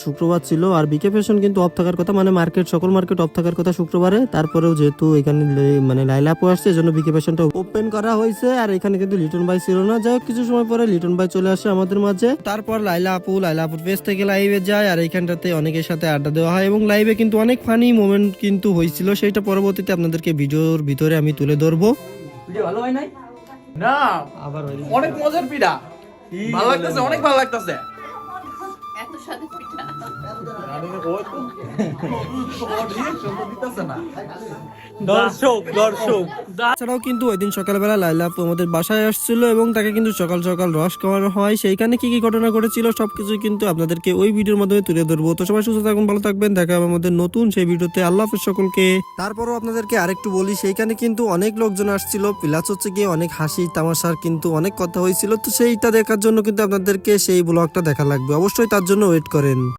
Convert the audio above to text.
শুক্রবার ছিল আর বিকে ফ্যাশন কিন্তু অফ থাকার কথা, মানে সকল মার্কেট অফ থাকার কথা শুক্রবারে। তারপরেও যেহেতু এখানে মানে লাইলা আপু আসছে, এজন্য বিকে ফ্যাশনটা ওপেন করা হয়েছে। আর এখানে কিন্তু লিটন ভাই ছিল না। যাই হোক, কিছু সময় পরে লিটন ভাই চলে আসে আমাদের মাঝে। তারপর লাইলা আপুর পেজ থেকে লাইভে যায়, আর এইখানটাতে অনেকের সাথে আড্ডা দেওয়া হয় এবং লাইভে কিন্তু অনেক ফানি মোমেন্ট কিন্তু হয়েছিল। সেটা পরবর্তীতে আপনাদেরকে ভিডিওর ভিতরে আমি তুলে ধরবো। ভিডিও ভালো হয় নাই না, আবার অনেক মজার পিঠা, ভালো লাগতেছে, অনেক ভালো লাগতেছে। এত স্বাদের পিঠা তাছাড়াও কিন্তু ওই দিন সকালবেলা লাইলা আপু আমাদের বাসায় আসছিল এবং তাকে কিন্তু সকাল সকাল রস খাওয়ানো হয়। সেইখানে কি কি ঘটনা ঘটেছিল সবকিছু কিন্তু আপনাদেরকে ওই ভিডিওর মাধ্যমে তুলে ধরবো। তো সবাই সুস্থ থাকুন, ভালো থাকবেন, দেখা হবে আমাদের নতুন সেই ভিডিওতে। আল্লাহ হাফেজ সকলকে। তারপরও আপনাদেরকে আরেকটু বলি, সেইখানে কিন্তু অনেক লোকজন আসছিল, প্লাস হচ্ছে গিয়ে অনেক হাসি তামাশার কিন্তু অনেক কথা হয়েছিল। তো সেইটা দেখার জন্য কিন্তু আপনাদেরকে সেই ব্লগটা দেখা লাগবে, অবশ্যই তার জন্য ওয়েট করেন।